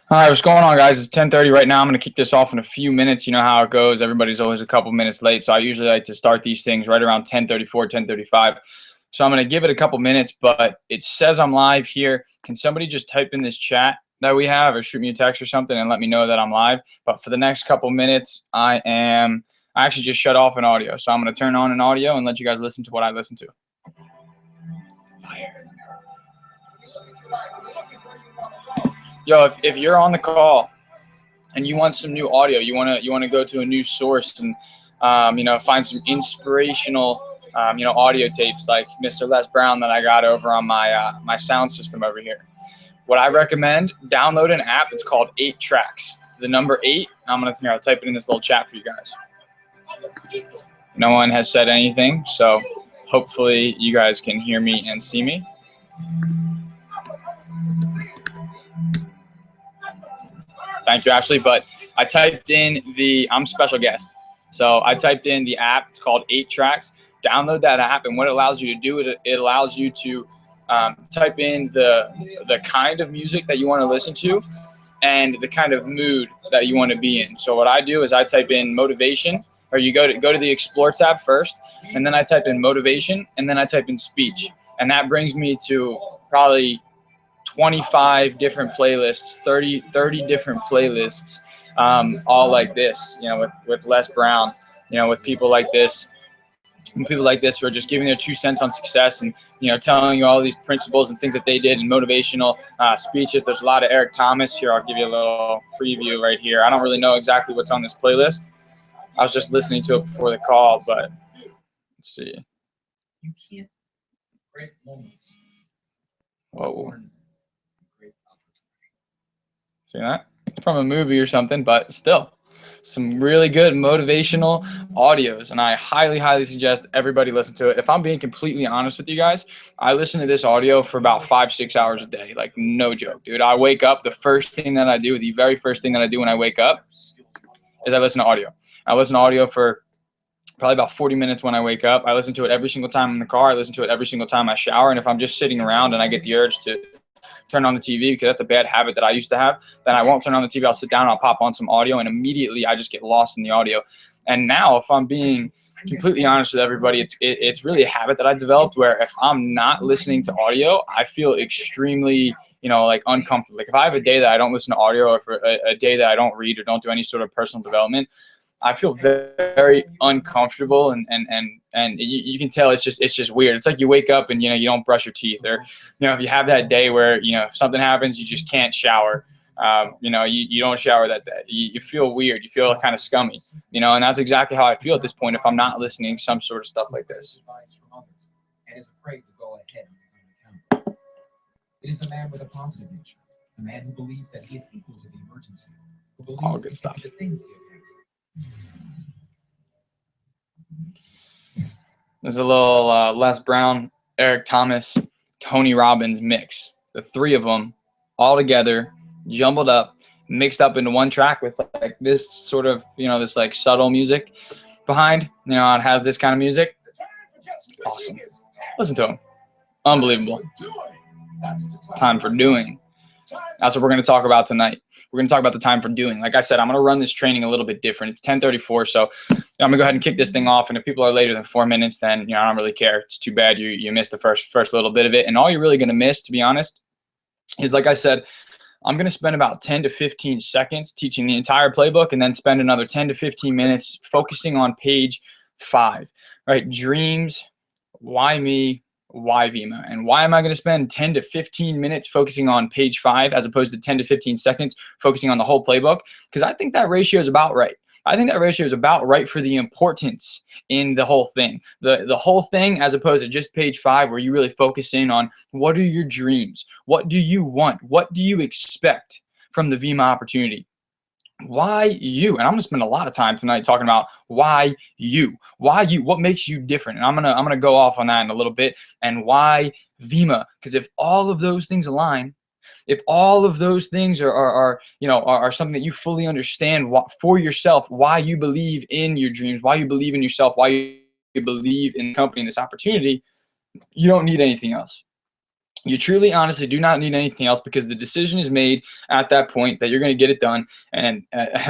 All right, what's going on, guys? It's 10:30 right now. I'm going to kick this off in a few minutes. You know how it goes. Everybody's always a couple minutes late, so I usually like to start these things right around 10:34, 10:35. So I'm going to give it a couple minutes, but it says I'm live here. Can somebody just type in this chat that we have or shoot me a text or something and let me know that I'm live? But for the next couple minutes, I actually just shut off an audio. So I'm going to turn on an audio and let you guys listen to what I listen to. Fire. Yo, if you're on the call and you want some new audio, you want to go to a new source and find some inspirational audio tapes like Mr. Les Brown that I got over on my sound system over here. What I recommend, download an app. It's called 8 Tracks. It's the number 8. I'll type it in this little chat for you guys. No one has said anything, so hopefully you guys can hear me and see me. Thank you, Ashley. But I typed in I'm special guest. So I typed in the app. It's called 8 Tracks. Download that app, and what it allows you to do, it allows you to type in the kind of music that you want to listen to and the kind of mood that you want to be in. So what I do is I type in motivation, or you go to the Explore tab first, and then I type in motivation, and then I type in speech. And that brings me to probably 25 different playlists, 30 different playlists, all like this, with Les Brown, with people like this, and people like this who are just giving their 2 cents on success and, telling you all these principles and things that they did in motivational speeches. There's a lot of Eric Thomas here. I'll give you a little preview right here. I don't really know exactly what's on this playlist. I was just listening to it before the call, but let's see. You can't break moments. Whoa. See that? From a movie or something, but still some really good motivational audios, and I highly suggest everybody listen to it. If I'm being completely honest with you guys, I listen to this audio for about 5-6 hours a day, like no joke, dude. I wake up, the very first thing that I do when I wake up is I listen to audio. I listen to audio for probably about 40 minutes when I wake up. I listen to it every single time in the car. I listen to it every single time I shower, and if I'm just sitting around and I get the urge to turn on the TV, because that's a bad habit that I used to have, then I won't turn on the TV. I'll sit down, I'll pop on some audio, and immediately I just get lost in the audio. And now, if I'm being completely honest with everybody, it's really a habit that I developed where if I'm not listening to audio, I feel extremely, like uncomfortable. Like if I have a day that I don't listen to audio, or for a day that I don't read or don't do any sort of personal development, I feel very uncomfortable, and you can tell it's just weird. It's like you wake up and you don't brush your teeth, or if you have that day where if something happens, you just can't shower. You don't shower that day. You feel weird. You feel kind of scummy. And that's exactly how I feel at this point if I'm not listening to some sort of stuff like this. And is afraid to go ahead of his own account. It is the man with a positive nature, the man who believes that he is equal to the emergency, who believes all good stuff. The things he attacks. There's a little Les Brown, Eric Thomas, Tony Robbins mix. The 3 of them all together, jumbled up, mixed up into one track with like this sort of, this like subtle music behind. It has this kind of music. Awesome. Listen to them. Unbelievable. Time for doing. That's what we're going to talk about tonight. We're going to talk about the time for doing. Like I said, I'm going to run this training a little bit different. It's 10:34, so I'm going to go ahead and kick this thing off. And if people are later than 4 minutes, then I don't really care. It's too bad you missed the first little bit of it. And all you're really going to miss, to be honest, is, like I said, I'm going to spend about 10 to 15 seconds teaching the entire playbook, and then spend another 10 to 15 minutes focusing on page 5. Right? Dreams. Why me? Why Vima? And why am I going to spend 10 to 15 minutes focusing on page 5 as opposed to 10 to 15 seconds focusing on the whole playbook? Because I think that ratio is about right. I think that ratio is about right for the importance in the whole thing. The whole thing, as opposed to just page 5, where you really focus in on what are your dreams? What do you want? What do you expect from the Vima opportunity? Why you? And I'm gonna spend a lot of time tonight talking about why you, what makes you different. And I'm gonna go off on that in a little bit, and why Vima. Because if all of those things align, if all of those things are something that you fully understand for yourself, why you believe in your dreams, why you believe in yourself, why you believe in the company and this opportunity, you don't need anything else. You truly, honestly do not need anything else, because the decision is made at that point that you're going to get it done. And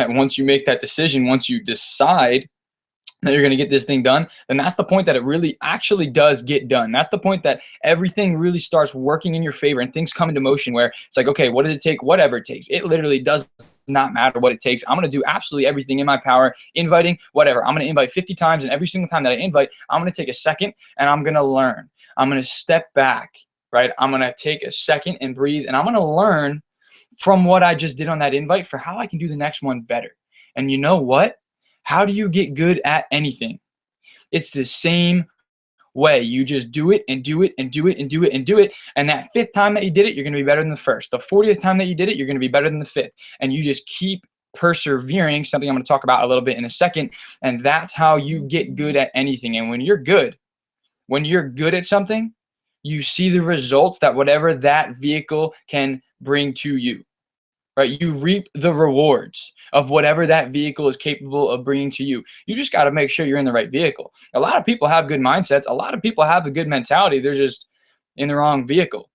once you make that decision, once you decide that you're going to get this thing done, then that's the point that it really actually does get done. That's the point that everything really starts working in your favor and things come into motion, where it's like, okay, what does it take? Whatever it takes. It literally does not matter what it takes. I'm going to do absolutely everything in my power. Inviting, whatever. I'm going to invite 50 times, and every single time that I invite, I'm going to take a second and I'm going to learn. I'm going to step back, right? I'm going to take a second and breathe, and I'm going to learn from what I just did on that invite for how I can do the next one better. And you know what? How do you get good at anything? It's the same way. You just do it and do it and do it and do it and do it. And that 5th time that you did it, you're going to be better than the 1st. The 40th time that you did it, you're going to be better than the 5th. And you just keep persevering, something I'm going to talk about a little bit in a second. And that's how you get good at anything. And when you're good at something, you see the results that whatever that vehicle can bring to you. Right? You reap the rewards of whatever that vehicle is capable of bringing to you. You just got to make sure you're in the right vehicle. A lot of people have good mindsets. A lot of people have a good mentality. They're just in the wrong vehicle.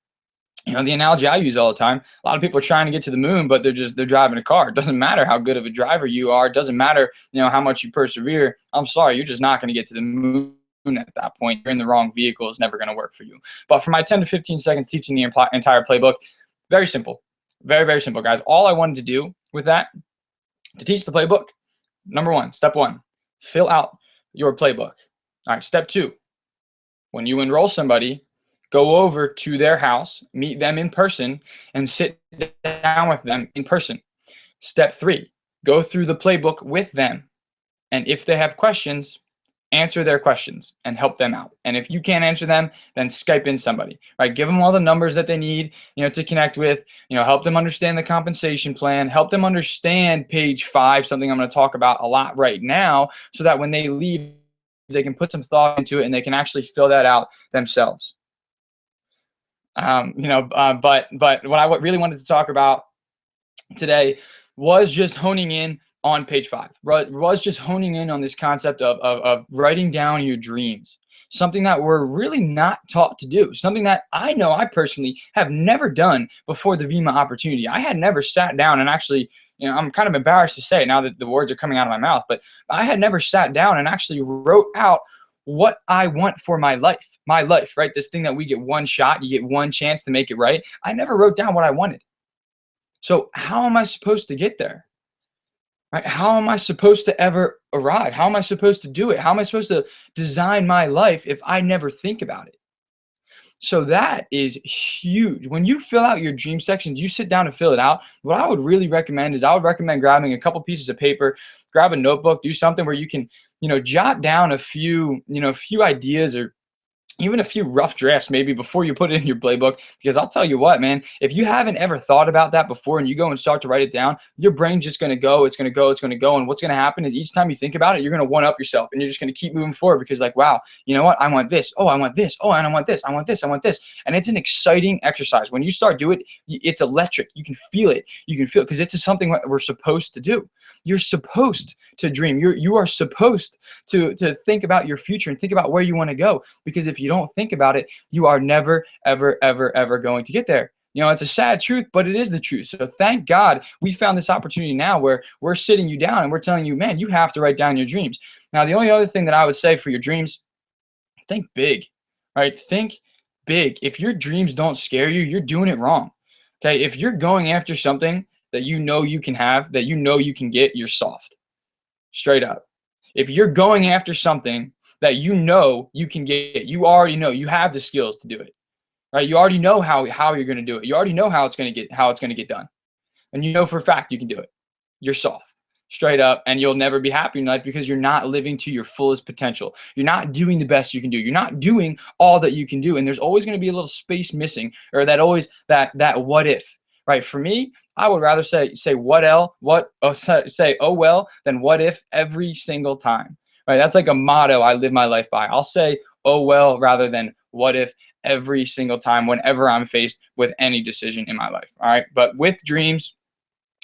You know, the analogy I use all the time, a lot of people are trying to get to the moon, but they're driving a car. It doesn't matter how good of a driver you are. It doesn't matter, how much you persevere. I'm sorry, you're just not going to get to the moon at that point. You're in the wrong vehicle. It's never going to work for you. But for my 10 to 15 seconds teaching the entire playbook, very simple. Very, very simple, guys. All I wanted to do with that, to teach the playbook, step one, fill out your playbook. All right, step 2, when you enroll somebody, go over to their house, meet them in person, and sit down with them in person. Step 3, go through the playbook with them. And if they have questions, answer their questions and help them out. And if you can't answer them, then Skype in somebody, right? Give them all the numbers that they need, to connect with, help them understand the compensation plan, help them understand page 5, something I'm going to talk about a lot right now, so that when they leave, they can put some thought into it and they can actually fill that out themselves. But what I really wanted to talk about today was just honing in on page 5, was just honing in on this concept of writing down your dreams, something that we're really not taught to do, something that I know I personally have never done before the VEMA opportunity. I had never sat down and actually, I'm kind of embarrassed to say it now that the words are coming out of my mouth, but I had never sat down and actually wrote out what I want for my life, right? This thing that we get one shot, you get one chance to make it right. I never wrote down what I wanted. So how am I supposed to get there? Right? How am I supposed to ever arrive? How am I supposed to do it? How am I supposed to design my life if I never think about it? So that is huge. When you fill out your dream sections, you sit down and fill it out. What I would really recommend is grabbing a couple pieces of paper, grab a notebook, do something where you can, jot down a few ideas, or even a few rough drafts maybe before you put it in your playbook. Because I'll tell you what, man, if you haven't ever thought about that before and you go and start to write it down, your brain's just going to go, it's going to go, it's going to go. And what's going to happen is each time you think about it, you're going to one up yourself, and you're just going to keep moving forward, because like, wow, you know what? I want this. Oh, I want this. Oh, and I want this. I want this. I want this. And it's an exciting exercise. When you start doing it, it's electric. You can feel it. Because it's something that we're supposed to do. You're supposed to dream. You are supposed to think about your future and think about where you want to go. Because if you don't think about it, you are never, ever, ever, ever going to get there. It's a sad truth, but it is the truth. So thank God we found this opportunity now where we're sitting you down and we're telling you, man, you have to write down your dreams. Now, the only other thing that I would say for your dreams, think big, right? Think big. If your dreams don't scare you, you're doing it wrong. Okay. If you're going after something that you can have, that you can get, you're soft. Straight up. If you're going after something that you can get, you already know you have the skills to do it. Right? You already know how you're going to do it. You already know how it's going to get done. And you know for a fact you can do it. You're soft. Straight up, and you'll never be happy in life because you're not living to your fullest potential. You're not doing the best you can do. You're not doing all that you can do, and there's always going to be a little space missing, or that what if. Right? For me, I would rather say say oh well than what if every single time. Right? That's like a motto I live my life by. I'll say oh well rather than what if every single time whenever I'm faced with any decision in my life. All right? But with dreams,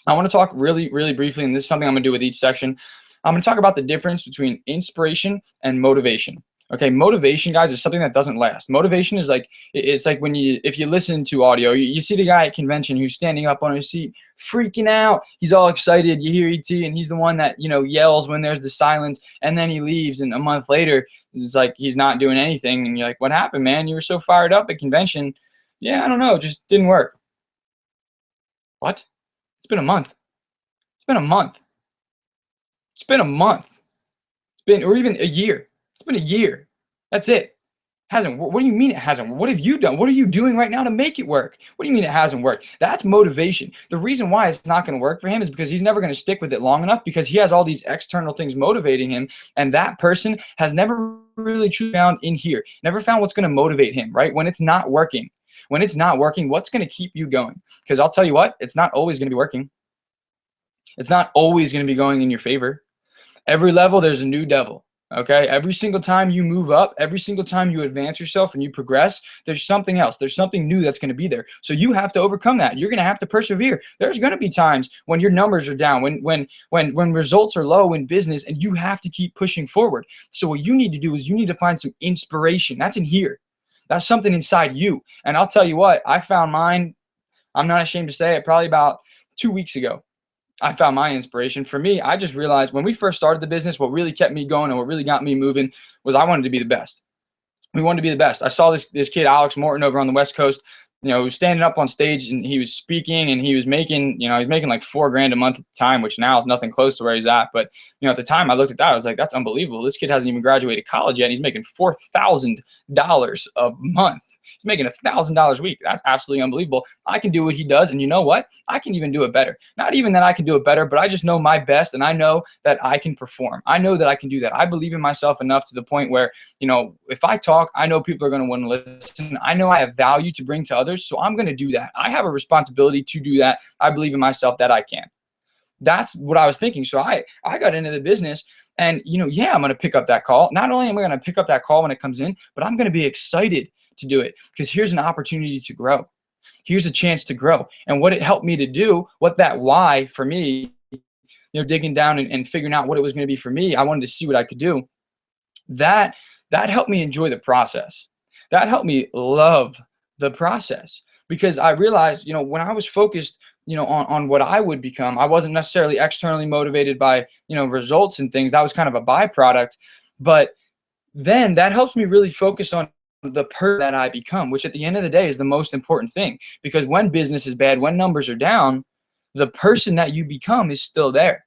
I want to talk really, really briefly, and this is something I'm going to do with each section. I'm going to talk about the difference between inspiration and motivation. Okay, motivation, guys, is something that doesn't last. Motivation is like, it's like when if you listen to audio, you see the guy at convention who's standing up on his seat, freaking out. He's all excited. You hear ET, and he's the one that, yells when there's the silence, and then he leaves. And a month later, it's like he's not doing anything. And you're like, what happened, man? You were so fired up at convention. Yeah, I don't know. It just didn't work. What? It's been a month. It's been a month. It's been a month. Or even a year. It's been a year. That's it. Hasn't. What do you mean it hasn't? What have you done? What are you doing right now to make it work? What do you mean it hasn't worked? That's motivation. The reason why it's not going to work for him is because he's never going to stick with it long enough, because he has all these external things motivating him, and that person has never really truly found in here, never found what's going to motivate him, right? When it's not working. When it's not working, what's going to keep you going? Because I'll tell you what, it's not always going to be working. It's not always going to be going in your favor. Every level, there's a new devil. Okay, every single time you move up, every single time you advance yourself and you progress, there's something else. There's something new that's going to be there. So you have to overcome that. You're going to have to persevere. There's going to be times when your numbers are down, when results are low in business, and you have to keep pushing forward. So what you need to do is you need to find some inspiration. That's in here. That's something inside you. And I'll tell you what, I found mine. I'm not ashamed to say it, probably about 2 weeks ago. I found my inspiration. For me, I just realized when we first started the business, what really kept me going and what really got me moving was I wanted to be the best. We wanted to be the best. I saw this kid, Alex Morton, over on the West Coast, who was standing up on stage, and he was speaking, and he was making, he's making like $4,000 a month at the time, which now is nothing close to where he's at. But, at the time I looked at that, I was like, that's unbelievable. This kid hasn't even graduated college yet, and he's making $4,000 a month. He's making $1,000 a week. That's absolutely unbelievable. I can do what he does, and you know what? I can even do it better. Not even that I can do it better, but I just know my best, and I know that I can perform. I know that I can do that. I believe in myself enough to the point where, if I talk, I know people are going to want to listen. I know I have value to bring to others, so I'm going to do that. I have a responsibility to do that. I believe in myself that I can. That's what I was thinking. So I got into the business, and, yeah, I'm going to pick up that call. Not only am I going to pick up that call when it comes in, but I'm going to be excited to do it, because here's an opportunity to grow. Here's a chance to grow. And what it helped me to do, what that why for me, digging down and figuring out what it was going to be for me, I wanted to see what I could do. That helped me enjoy the process. That helped me love the process, because I realized, when I was focused, on what I would become, I wasn't necessarily externally motivated by, results and things. That was kind of a byproduct. But then that helps me really focus on the person that I become, which at the end of the day is the most important thing. Because when business is bad, when numbers are down, the person that you become is still there.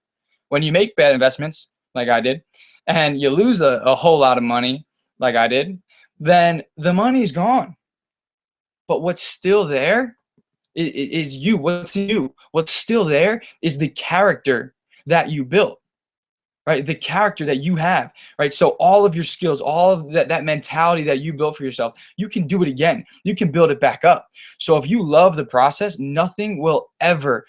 When you make bad investments, like I did, and you lose a whole lot of money, like I did, then the money's gone. But what's still there is you. What's you? What's still there is the character that you built. Right? The character that you have, right? So all of your skills, all of that mentality that you built for yourself, you can do it again. You can build it back up. So if you love the process, nothing will ever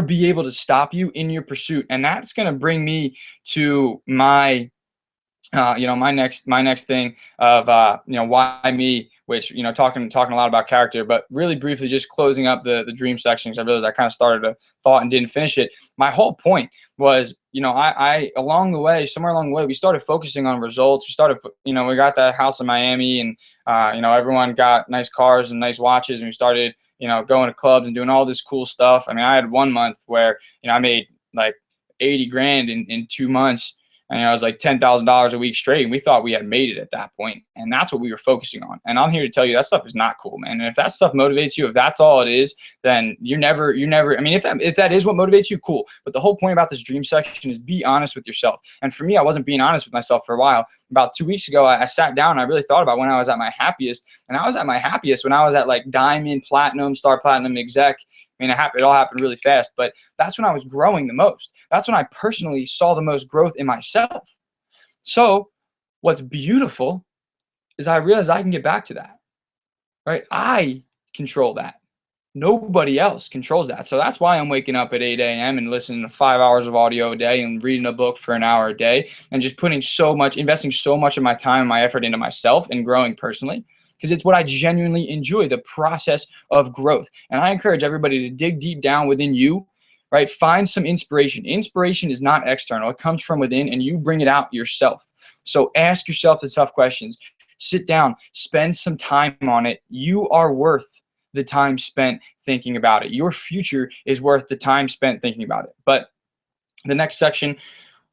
be able to stop you in your pursuit. And that's going to bring me to my my next thing of why me, which talking a lot about character, but really briefly just closing up the dream section, because I realized I kind of started a thought and didn't finish it. My whole point was, I somewhere along the way, we started focusing on results. We started, we got that house in Miami, and everyone got nice cars and nice watches, and we started going to clubs and doing all this cool stuff. I mean, I had 1 month where I made like 80 grand in 2 months. And I was like $10,000 a week straight, and we thought we had made it at that point. And that's what we were focusing on. And I'm here to tell you that stuff is not cool, man. And if that stuff motivates you, if that's all it is, then you're never, I mean, if that is what motivates you, cool. But the whole point about this dream section is be honest with yourself. And for me, I wasn't being honest with myself for a while. About 2 weeks ago, I sat down and I really thought about when I was at my happiest. And I was at my happiest when I was at like diamond, platinum, star platinum exec. I mean, it all happened really fast, but that's when I was growing the most. That's when I personally saw the most growth in myself. So what's beautiful is I realized I can get back to that, right? I control that. Nobody else controls that. So that's why I'm waking up at 8 a.m. and listening to 5 hours of audio a day and reading a book for an hour a day and just investing so much of my time and my effort into myself and growing personally. Because it's what I genuinely enjoy, the process of growth. And I encourage everybody to dig deep down within you right? Find some inspiration. Inspiration is not external. It comes from within, and you bring it out yourself. So ask yourself the tough questions. Sit down, spend some time on it. You are worth the time spent thinking about it. Your future is worth the time spent thinking about it. But the next section,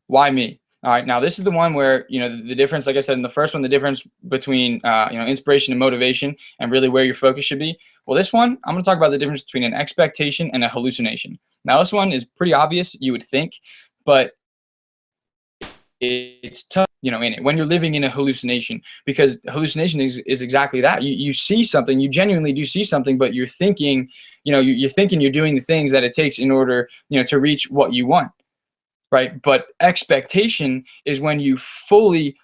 why me? All right, now this is the one where, the difference, like I said in the first one, the difference between, inspiration and motivation and really where your focus should be. Well, this one, I'm going to talk about the difference between an expectation and a hallucination. Now, this one is pretty obvious, you would think, but it's tough, in it when you're living in a hallucination, because hallucination is exactly that. You see something, you genuinely do see something, but you're thinking, you're thinking you're doing the things that it takes in order, to reach what you want. Right. But expectation is when you fully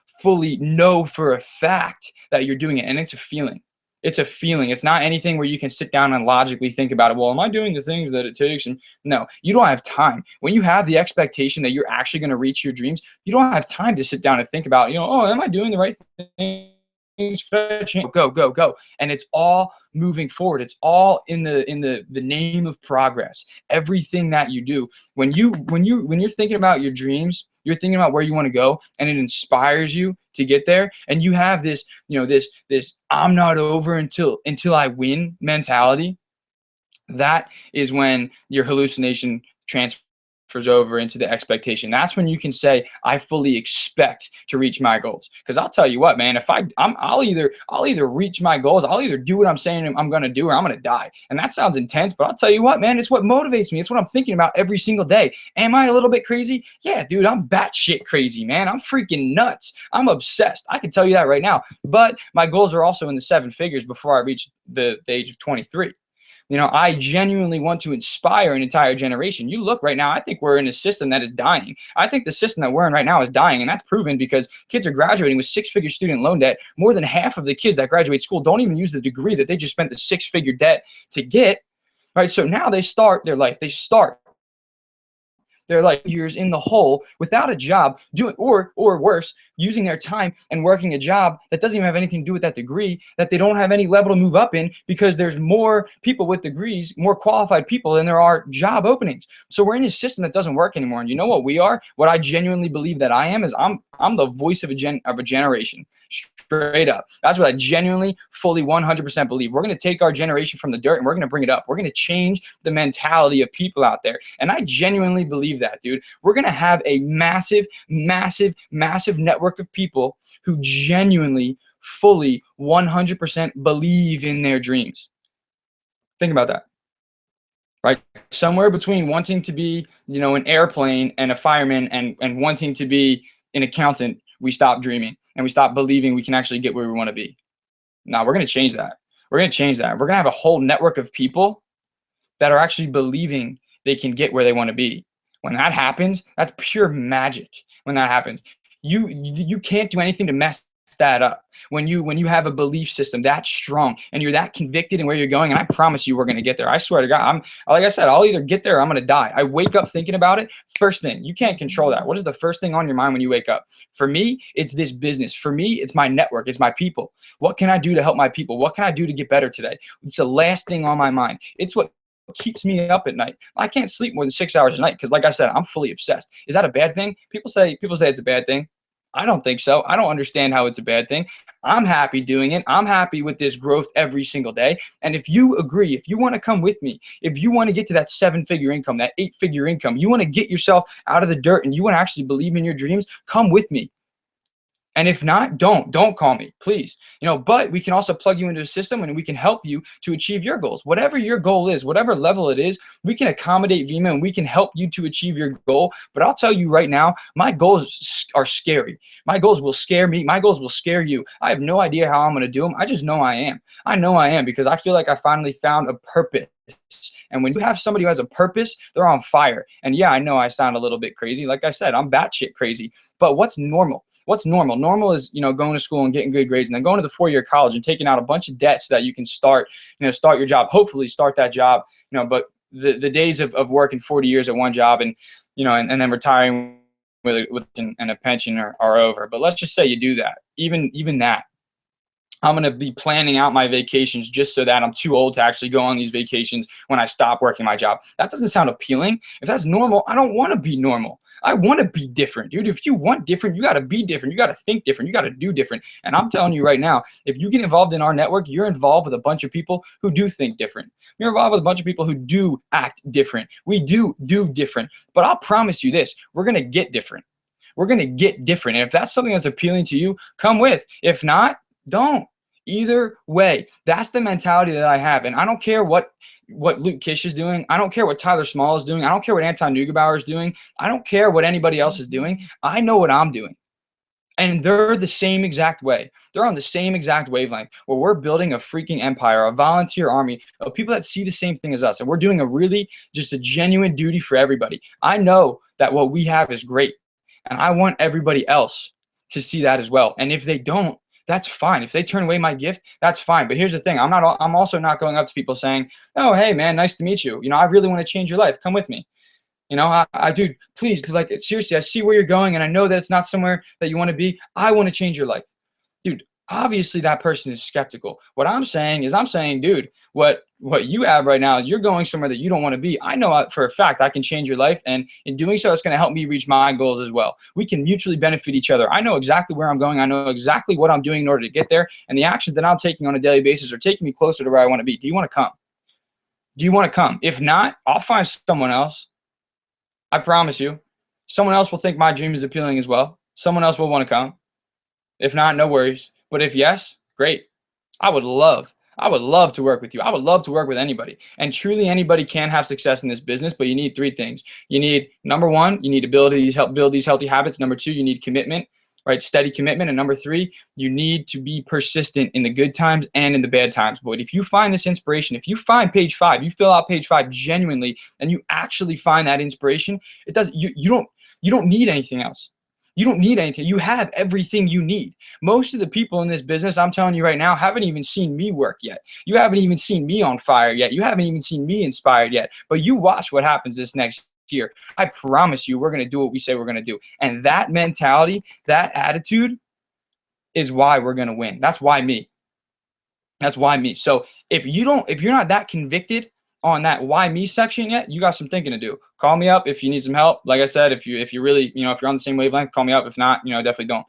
know for a fact that you're doing it. And it's a feeling. It's a feeling. It's not anything where you can sit down and logically think about it. Well, am I doing the things that it takes? And no, you don't have time. When you have the expectation that you're actually going to reach your dreams, you don't have time to sit down and think about, am I doing the right thing? Go. And it's all moving forward. It's all in the name of progress. Everything that you do, when you're thinking about your dreams, you're thinking about where you want to go, and it inspires you to get there. And you have this, this I'm not over until I win mentality. That is when your hallucination transfers over into the expectation. That's when you can say, I fully expect to reach my goals. Because I'll tell you what, man, if I'll either reach my goals, I'll either do what I'm saying I'm going to do, or I'm going to die. And that sounds intense, but I'll tell you what, man, it's what motivates me. It's what I'm thinking about every single day. Am I a little bit crazy? Yeah, dude, I'm batshit crazy, man. I'm freaking nuts. I'm obsessed. I can tell you that right now. But my goals are also in the 7 figures before I reach the age of 23. I genuinely want to inspire an entire generation. You look right now, I think we're in a system that is dying. I think the system that we're in right now is dying, and that's proven because kids are graduating with 6-figure student loan debt. More than half of the kids that graduate school don't even use the degree that they just spent the 6-figure debt to get, right? So now they start their life. They're like years in the hole without a job, doing or worse, using their time and working a job that doesn't even have anything to do with that degree, that they don't have any level to move up in, because there's more people with degrees, more qualified people than there are job openings. So we're in a system that doesn't work anymore. And you know what we are? What I genuinely believe that I am is I'm the voice of a generation. Straight up. That's what I genuinely, fully, 100% believe. We're going to take our generation from the dirt and we're going to bring it up. We're going to change the mentality of people out there. And I genuinely believe that, dude. We're going to have a massive network of people who genuinely, fully, 100% believe in their dreams. Think about that. Right? Somewhere between wanting to be, an airplane and a fireman and wanting to be an accountant, we stop dreaming. And we stop believing we can actually get where we want to be. Now, we're going to change that. We're going to have a whole network of people that are actually believing they can get where they want to be. When that happens, that's pure magic. When that happens, you can't do anything to mess that up. When you have a belief system that strong and you're that convicted in where you're going, and I promise you we're going to get there. I swear to God, like I said, I'll either get there or I'm going to die. I wake up thinking about it. First thing, you can't control that. What is the first thing on your mind when you wake up? For me, it's this business. For me, it's my network. It's my people. What can I do to help my people? What can I do to get better today? It's the last thing on my mind. It's what keeps me up at night. I can't sleep more than 6 hours a night because, like I said, I'm fully obsessed. Is that a bad thing? People say it's a bad thing. I don't think so. I don't understand how it's a bad thing. I'm happy doing it. I'm happy with this growth every single day. And if you agree, if you want to come with me, if you want to get to that 7-figure income, that 8-figure income, you want to get yourself out of the dirt and you want to actually believe in your dreams, come with me. And if not, don't call me, please. But we can also plug you into a system and we can help you to achieve your goals. Whatever your goal is, whatever level it is, we can accommodate Vima and we can help you to achieve your goal. But I'll tell you right now, my goals are scary. My goals will scare me. My goals will scare you. I have no idea how I'm going to do them. I just know I am. I know I am because I feel like I finally found a purpose. And when you have somebody who has a purpose, they're on fire. And yeah, I know I sound a little bit crazy. Like I said, I'm batshit crazy. But what's normal? What's normal? Normal is, going to school and getting good grades and then going to the 4-year college and taking out a bunch of debt so that you can start your job, hopefully start that job, but the days of working 40 years at one job and then retiring with a pension are over. But let's just say you do that. Even that, I'm going to be planning out my vacations just so that I'm too old to actually go on these vacations when I stop working my job. That doesn't sound appealing. If that's normal, I don't want to be normal. I want to be different, dude. If you want different, you got to be different. You got to think different. You got to do different. And I'm telling you right now, if you get involved in our network, you're involved with a bunch of people who do think different. You're involved with a bunch of people who do act different. We do different. But I'll promise you this, we're going to get different. We're going to get different. And if that's something that's appealing to you, come with. If not, don't. Either way, that's the mentality that I have. And I don't care what Luke Kish is doing. I don't care what Tyler Small is doing. I don't care what Anton Neugebauer is doing. I don't care what anybody else is doing. I know what I'm doing. And they're the same exact way. They're on the same exact wavelength where we're building a freaking empire, a volunteer army of people that see the same thing as us. And we're doing just a genuine duty for everybody. I know that what we have is great. And I want everybody else to see that as well. And if they don't, that's fine. If they turn away my gift, that's fine. But here's the thing. I'm also not going up to people saying, oh, hey, man, nice to meet you. I really want to change your life. Come with me. Dude, please, like, seriously, I see where you're going, and I know that it's not somewhere that you want to be. I want to change your life. Dude, obviously that person is skeptical. What I'm saying is, dude, what you have right now, you're going somewhere that you don't want to be. I know for a fact I can change your life, and in doing so, it's going to help me reach my goals as well. We can mutually benefit each other. I know exactly where I'm going. I know exactly what I'm doing in order to get there, and the actions that I'm taking on a daily basis are taking me closer to where I want to be. Do you want to come? Do you want to come? If not, I'll find someone else. I promise you. Someone else will think my dream is appealing as well. Someone else will want to come. If not, no worries. But if yes, great. I would love to work with you. I would love to work with anybody. And truly anybody can have success in this business, but you need three things. You need, number one, you need to help build these healthy habits. Number two, you need commitment, right? Steady commitment. And number three, you need to be persistent in the good times and in the bad times. But if you find this inspiration, if you find page 5, you fill out page 5 genuinely, and you actually find that inspiration, you don't need anything else. You don't need anything. You have everything you need. Most of the people in this business, I'm telling you right now, haven't even seen me work yet. You haven't even seen me on fire yet. You haven't even seen me inspired yet. But you watch what happens this next year. I promise you, we're going to do what we say we're going to do. And that mentality, that attitude is why we're going to win. That's why me. That's why me. So if you're not that convicted on that why me section yet, you got some thinking to do. Call me up if you need some help. Like I said, if you really, if you're on the same wavelength, call me up. If not, definitely don't.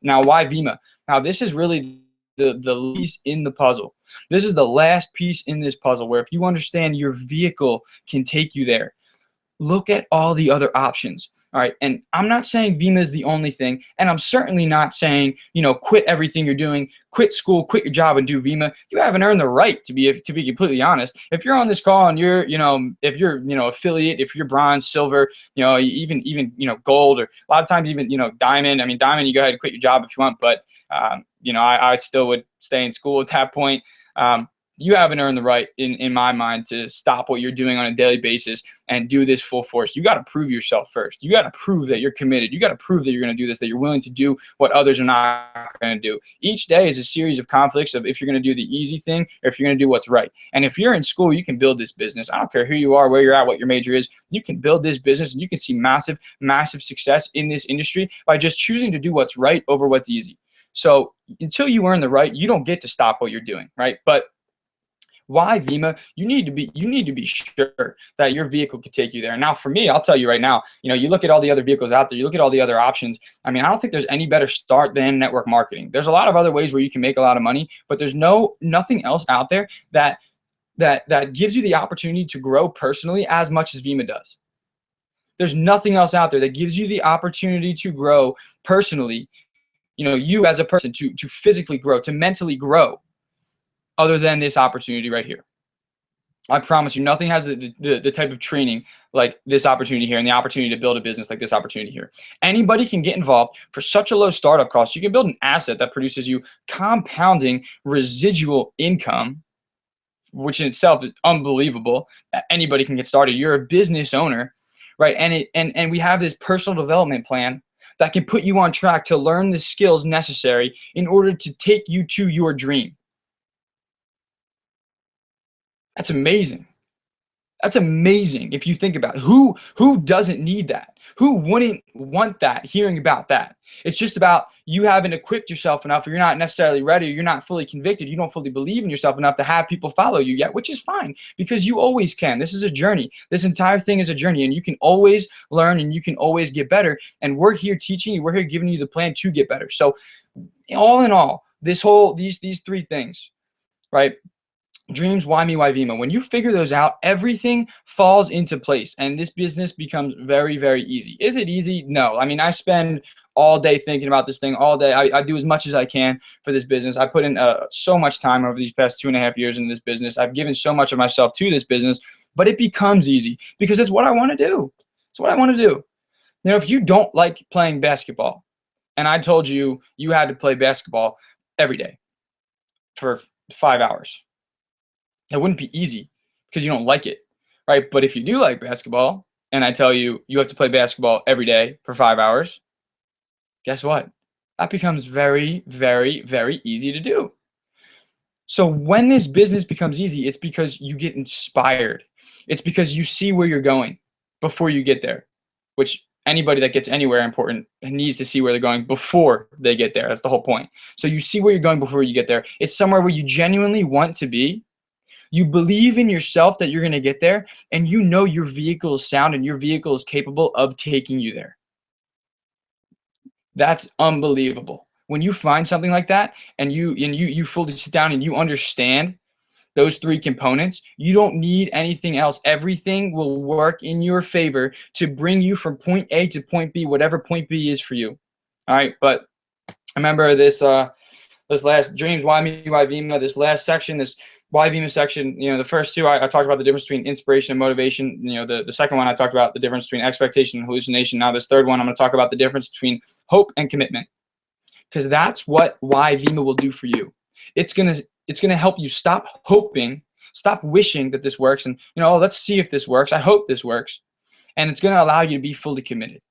Now, why Vima? Now, this is really the piece in the puzzle. This is the last piece in this puzzle where if you understand your vehicle can take you there, look at all the other options. All right. And I'm not saying Vima is the only thing. And I'm certainly not saying, quit everything you're doing, quit school, quit your job and do Vima. You haven't earned the right to be completely honest. If you're on this call and you're, if you're, affiliate, if you're bronze, silver, even gold, or a lot of times even, diamond. I mean, diamond, you go ahead and quit your job if you want, but, I still would stay in school at that point. You haven't earned the right in my mind to stop what you're doing on a daily basis and do this full force. You got to prove yourself first. You got to prove that you're committed. You got to prove that you're going to do this, that you're willing to do what others are not going to do. Each day is a series of conflicts of if you're going to do the easy thing or if you're going to do what's right. And if you're in school, you can build this business. I don't care who you are, where you're at, what your major is. You can build this business and you can see massive, massive success in this industry by just choosing to do what's right over what's easy. So until you earn the right, you don't get to stop what you're doing, right? But why Vima? You need to be sure that your vehicle could take you there. Now, for me, I'll tell you right now, you look at all the other vehicles out there, you look at all the other options. I mean, I don't think there's any better start than network marketing. There's a lot of other ways where you can make a lot of money, but there's nothing else out there that gives you the opportunity to grow personally as much as Vima does. There's nothing else out there that gives you the opportunity to grow personally, you as a person to physically grow, to mentally grow, other than this opportunity right here. I promise you, nothing has the type of training like this opportunity here and the opportunity to build a business like this opportunity here. Anybody can get involved for such a low startup cost. You can build an asset that produces you compounding residual income, which in itself is unbelievable. Anybody can get started. You're a business owner, right? And we have this personal development plan that can put you on track to learn the skills necessary in order to take you to your dream. That's amazing. That's amazing if you think about it. Who doesn't need that? Who wouldn't want that, hearing about that? It's just about you haven't equipped yourself enough, or you're not necessarily ready, or you're not fully convicted, you don't fully believe in yourself enough to have people follow you yet, which is fine, because you always can. This is a journey. This entire thing is a journey, and you can always learn and you can always get better. And we're here teaching you, we're here giving you the plan to get better. So all in all, these three things, right? Dreams, why me, why Vima? When you figure those out, everything falls into place and this business becomes very, very easy. Is it easy? No. I mean, I spend all day thinking about this thing all day. I do as much as I can for this business. I put in so much time over these past 2.5 years in this business. I've given so much of myself to this business, but it becomes easy because it's what I want to do. It's what I want to do. You know, if you don't like playing basketball and I told you you had to play basketball every day for 5 hours, it wouldn't be easy because you don't like it, right? But if you do like basketball and I tell you you have to play basketball every day for 5 hours, guess what? That becomes very, very, very easy to do. So when this business becomes easy, it's because you get inspired. It's because you see where you're going before you get there, which anybody that gets anywhere important needs to see where they're going before they get there. That's the whole point. So you see where you're going before you get there. It's somewhere where you genuinely want to be. You believe in yourself that you're going to get there, and you know your vehicle is sound and your vehicle is capable of taking you there. That's unbelievable. When you find something like that and you fully sit down and you understand those three components, you don't need anything else. Everything will work in your favor to bring you from point A to point B, whatever point B is for you. All right, but remember this last dreams, why me, why Vima, this last section, this why Vima section, you know, the first two, I talked about the difference between inspiration and motivation. You know, the second one, I talked about the difference between expectation and hallucination. Now this third one, I'm going to talk about the difference between hope and commitment, because that's what why Vima will do for you. It's going to help you stop hoping, stop wishing that this works. And, you know, oh, let's see if this works. I hope this works. And it's going to allow you to be fully committed,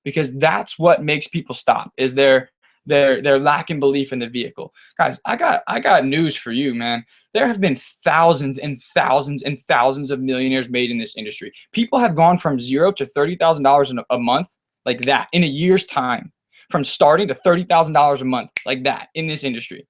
because that's what makes people stop, is they're lacking belief in the vehicle. Guys, I got news for you, man. There have been thousands and thousands and thousands of millionaires made in this industry. People have gone from $0 to $30,000 a month like that in a year's time, from starting to $30,000 a month like that in this industry.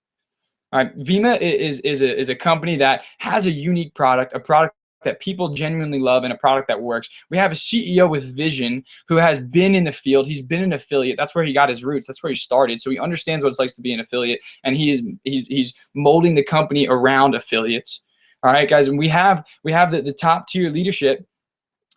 All right, Vima is a company that has a unique product, a product that people genuinely love, and a product that works. We have a CEO with vision who has been in the field. He's been an affiliate. That's where he got his roots. That's where he started. So he understands what it's like to be an affiliate, and he's molding the company around affiliates. All right, guys, and we have the top tier leadership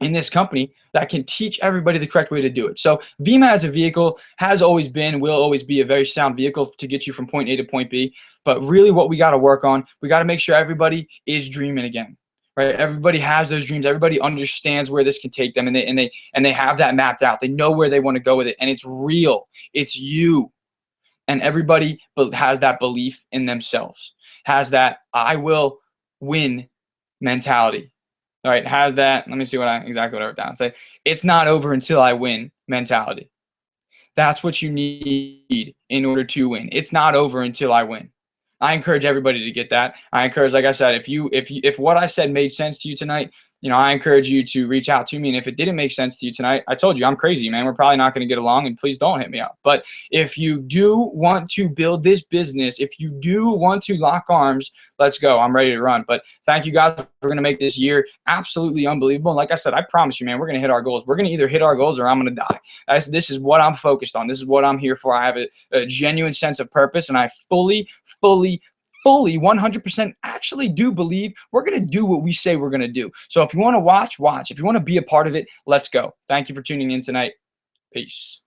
in this company that can teach everybody the correct way to do it. So Vima as a vehicle has always been, will always be a very sound vehicle to get you from point A to point B. But really what we got to work on, we got to make sure everybody is dreaming again. Right? Everybody has those dreams. Everybody understands where this can take them, and they have that mapped out. They know where they want to go with it, and it's real. It's you. And everybody has that belief in themselves. Has that I will win mentality. All right, has that. Let me see exactly what I wrote down. Say it's not over until I win mentality. That's what you need in order to win. It's not over until I win. I encourage everybody to get that. I encourage, like I said, if what I said made sense to you tonight, you know, I encourage you to reach out to me. And if it didn't make sense to you tonight, I told you I'm crazy, man. We're probably not going to get along, and please don't hit me up. But if you do want to build this business, if you do want to lock arms, let's go. I'm ready to run. But thank you guys. We're going to make this year absolutely unbelievable. And like I said, I promise you, man, we're going to hit our goals. We're going to either hit our goals or I'm going to die. This is what I'm focused on. This is what I'm here for. I have a genuine sense of purpose, and I fully 100% actually do believe we're going to do what we say we're going to do. So if you want to watch. If you want to be a part of it, let's go. Thank you for tuning in tonight. Peace.